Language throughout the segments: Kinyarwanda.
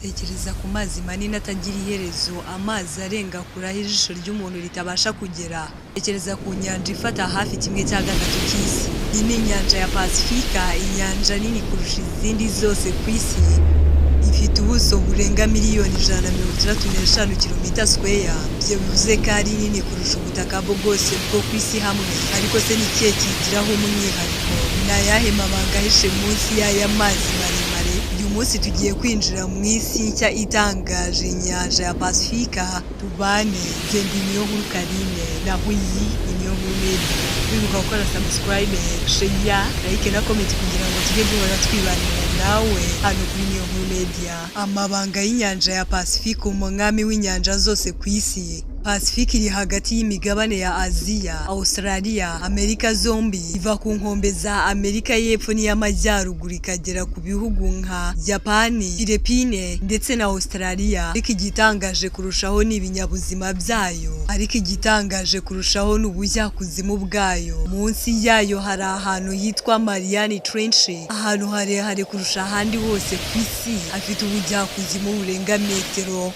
Tekereza ku mazi manini atagira iherezo, amazi arenga kure aho ijisho ry'umuntu ritabasha kugera. Tekereza ku nyanja ifata hafi kimwe cya gatatu cy'isi. Iyi ni inyanja ya Pasifika, inyanja nini kurusha izindi zose ku isi. Ifite ubuso burenga miliyoni 165 kilomita square. Ibyo bivuze ko ari nini kurusha ubutaka bwose bwo ku isi hamwe. Ariko se ni ikihe kigiraho umwihariko? Ni ayahe mabanga ahishe munsi y'aya mazi maremare? Uyu munsi tugiye kwinjira mu isi nshya itangaje, inyanja ya Pasifika. Tubane, njye ndi Niyonkuru Carine, naho iyi ni Niyonkuru Media. Wibuka gukora subscribe, share, like na comment kugira ngo tujye duhora twibanira nawe hano kuri Niyonkuru Media. Amabanga y'inyanja ya Pasifika, umwami w'inyanja zose ku isi. Pasifika iri hagati y'imigabane ya Aziya, Australia, Amerika zombi. Iva ku nkombe za Amerika y'Epfo n'iy'Amajyaruguru ikagera ku bihugu nka Japani, Philippines ndetse na Australia. Ariko igitangaje kurushaho ni ibinyabuzima byayo. Ariko igitangaje kurushaho ni ubujyakuzimu bwayo. Munsi yayo hari ahantu hitwa Mariana Trench, ahantu harehare kurusha ahandi hose ku isi. Afite ubujyakuzimu burenga metero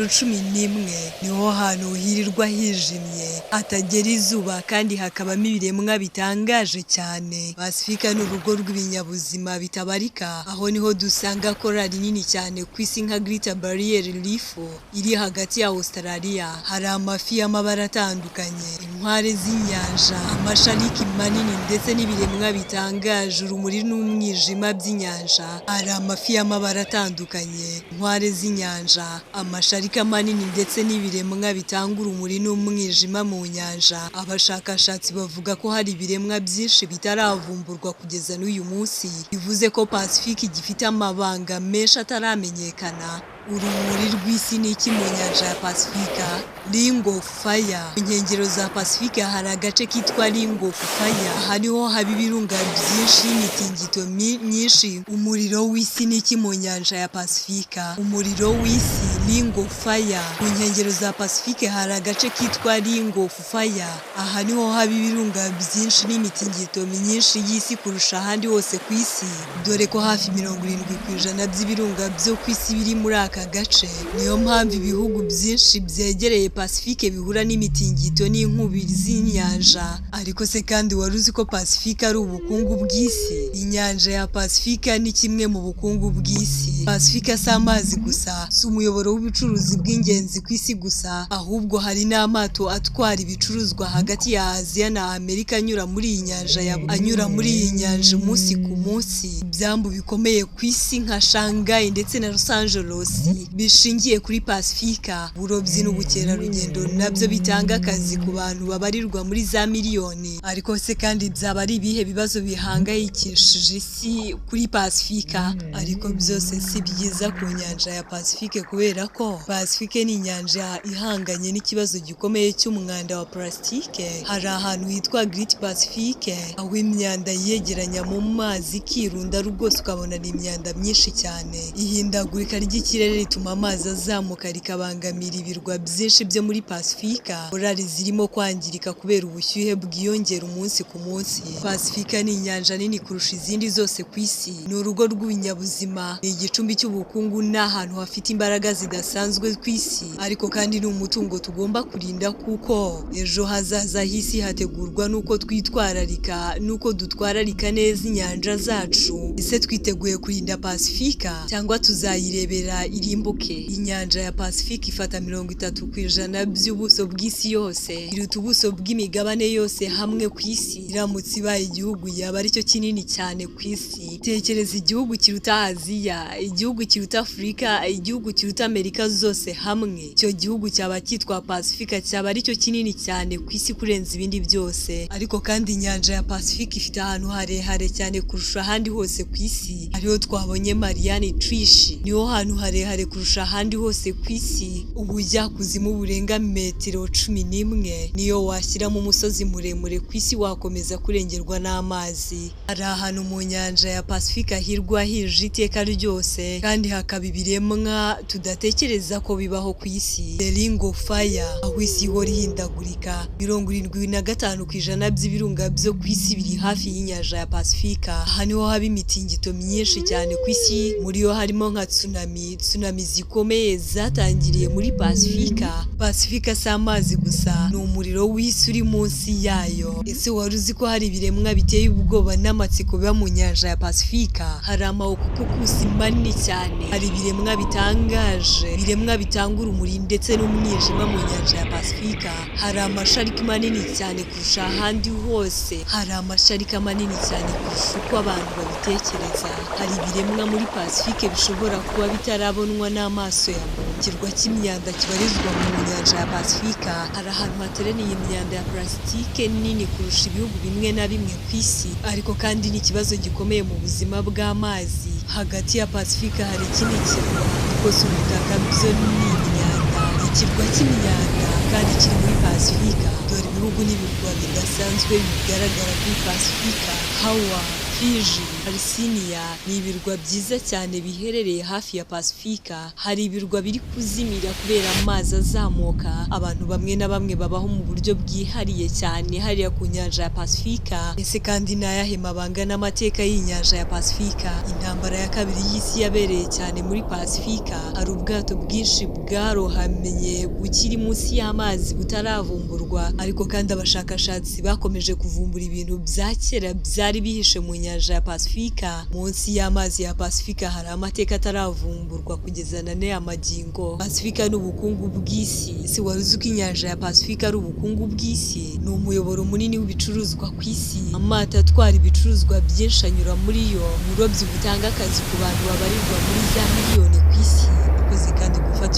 11. Niho hantu hirirwa hijimye, hatagera izuba kandi hakabamo ibiremwa bitangaje cyane. Pasifika ni urugo rw'ibinyabuzima bitabarika. Aho niho dusanga korali nini cyane ku isi nka Great Barrier Reef iri hagati ya Australia. Hari amafi y'amabara atandukanye, inkware z'inyanja, amashariki manini ndetse n'ibiremwa bitangaje, urumuri n'umwijima by'inyanja. Hari amafi y'amabara atandukanye, inkware z'inyanja, amasharika manini ndetse n'ibiremwa bitanga urumuri n'umwijima mu nyanja. Abashakashatsi bavuga ko hari ibiremwa byinshi bitaravumburwa kugeza n'uyu munsi. Bivuze ko Pasifika igifite amabanga menshi ataramenyekana. Urumuri rw'isi ni iki mu nyanja ya Pasifika? Ring of Fire. Mu nkengero za Pasifika hari agace kitwa Ring of Fire. Aha niho haba ibirunga byinshi n'imitingito myinshi. Umuriro w'isi ni iki mu nyanja ya Pasifika? Umuriro w'isi, Ring of Fire. Mu nkengero za Pasifika hari agace kitwa Ring of Fire. Aha niho haba ibirunga byinshi n'imitingito myinshi y'isi kurusha ahandi hose ku isi. Dore ko hafi 70% by'ibirunga byo ku isi biri muri aka gace. Niyo mpamvu ibihugu byinshi byegereye Pasifike bihura n'imitingito n'inkubi z'inyanja. Ariko se kandi wari uzi ko Pasifika ari ubukungu bw'isi? Inyanja ya Pasifika ni kimwe mu bukungu bw'isi. Pasifika si amazi gusa, si umuyoboro w'ubucuruzi bw'ingenzi ku isi gusa, ahubwo hari n'amato atwara ibicuruzwa hagati ya Aziya na Amerika anyura muri iyi nyanja umunsi ku munsi. Ibyambu bikomeye ku isi nka Shanghai ndetse na Los Angeles bishingiye kuri Pasifika. Uburobyi n'ubukerarugendo nabyo bitanga akazi ku bantu babarirwa muri za miliyoni. Ariko se kandi byaba ari ibihe bibazo bihangayikishije isi kuri Pasifika? Ariko byose si byiza ku nyanja ya Pasifike, kubera ko Pasifike ni inyanja ihanganye n'ikibazo gikomeye cy'umwanda wa plastique. Hari ahantu hitwa Great Pacific, aho imyanda yegeranya mu mazi ikirunda rwose ukabona ni imyanda myinshi cyane. Ihindagurika ry'ikirere rituma amazi azamuka rikabangamira ibirwa byinshi byo muri Pasifika. Korali zirimo kwangirika kubera ubushyuhe bwiyongera umunsi ku munsi. Pasifika ni inyanja nini kurusha izindi zose ku isi. Ni urugo rw'ibinyabuzima, ni igicumbi cy'ubukungu n'ahantu hafite imbaraga zidasanzwe ku isi. Ariko kandi ni umutungo tugomba kurinda, kuko ejo hazaza h'isi hategurwa n'uko dutwararika neza inyanja zacu. Ese twiteguye kurinda Pasifika cyangwa tuzayirebera irimbuke? Inyanja ya Pasifika ifata 30% by'ubuso bw'isi yose. Iruta ubuso bw'imigabane yose hamwe ku isi. Iramutse ibaye igihugu yaba aricyo kinini cyane ku isi. Tekereza igihugu kiruta Aziya, igihugu kiruta Afurika, igihugu kiruta Amerika zose hamwe. Icyo gihugu cyaba cyitwa Pasifika, cyaba aricyo kinini cyane ku isi kurenza ibindi byose. Ariko kandi inyanja ya Pasifika ifite ahantu harehare cyane kurusha ahandi hose ku isi. Ariho twabonye Mariana Trench. Niho hantu harehare kurusha ahandi hose ku isi. Ubujyakuzimu burenga metero 11. Niyo washyira mu musozi muremure ku isi wakomeza kurengerwa n'amazi. Hari ahantu mu nyanja ya Pasifika hirwa hije iteka ryose. byose kandi hakaba ibiremwa tudatekereza ko bibaho ku isi. The Ring of Fire, aho isi ihora ihindagurika. 75% by'ibirunga byo ku isi biri hafi y'inyanja ya Pasifika. Aha niho haba imitingito myinshi cyane ku isi, muri yo harimo nka tsunami zikomeye zatangiriye muri Pasifika. Pasifika si amazi gusa, ni umuriro w'isi uri munsi yayo. Ese wari uzi ko hari ibiremwa biteye ubwoba n'amatsiko biba mu nyanja ya Pasifika? Hari amaokupukusi manini cyane, hari ibiremwa bitangaje, ibiremwa bitanga urumuri ndetse n'umwijima mu nyanja ya Pasifika. Hari amasharika manini cyane kurusha ahandi hose, hari amasharika manini cyane kurusha uko abantu babitekereza. Hari ibiremwa muri Pasifike bishobora kuba bitarabonwa n'amaso ya muntu. Ikirwa cy'imyanda kibarizwa mu nyanja ya Pasifika, hari ahantu hateraniye imyanda ya plastique nini kurusha ibihugu bimwe na bimwe ku isi, ariko kandi ni ikibazo gikomeye mu buzima bw'amazi. Hagati ya Pasifika hari ikindi kirwa, rwose ubutaka byo ni imyanda. Ikirwa cy'imyanda kandi kiri muri Pasifika. Dore ibihugu n'ibirwa bidasanzwe bigaragara kuri Pasifika: Hawaii, Fiji, Abyssinia. Ni ibirwa byiza cyane biherereye hafi ya Pasifika. Hari ibirwa biri kuzimira kubera amazi azamuka. Abantu bamwe na bamwe babaho mu buryo bwihariye cyane hariya ku nyanja ya Pasifika. Ese kandi ni ayahe mabanga n'amateka y'inyanja ya Pasifika? Intambara ya kabiri y'isi yabereye cyane muri Pasifika. Hari ubwato bwinshi bwarohamye bukiri munsi y'amazi butaravumburwa, ariko kandi abashakashatsi bakomeje kuvumbura ibintu bya kera byari bihishe mu nyanja ya Pasifika. Munsi y'amazi ya Pasifika hari amateka ataravumburwa kugeza na n'aya magingo. Pasifika ni ubukungu bw'isi. Ese wari uzi ko inyanja ya Pasifika ari ubukungu bw'isi? Ni umuyoboro munini w'ibicuruzwa ku isi. Amato atwara ibicuruzwa byinshi anyura muri yo. Uburobyi butanga akazi ku bantu babarirwa muri za miliyoni ku isi. Wakoze kandi gufata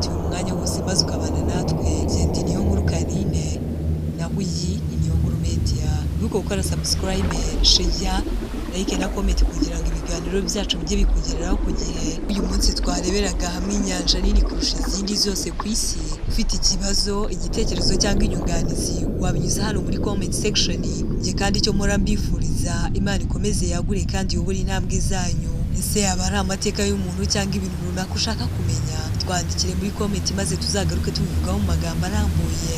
uyu mwanya, wose maze ukabana natwe. Ndi Niyonkuru Carine, naho iyi ni Niyonkuru Media. Wibuke gukora subscribe, share, like na comment kugira ngo ibiganiro byacu bijye bikugereraho ku gihe. Uyu munsi twareberaga hamwe inyanja nini kurusha izindi zose ku isi. Ufite ikibazo, igitekerezo cyangwa inyunganizi, wabinyuza hano muri comment section. Njye kandi icyo mpora mbifuriza, Imana ikomeze yagure kandi yobore intambwe zanyu. Ese yaba ari amateka y'umuntu cyangwa ibintu runaka ushaka kumenya? Twandikire muri comment maze tuzagaruke tubivugaho mu magambo arambuye.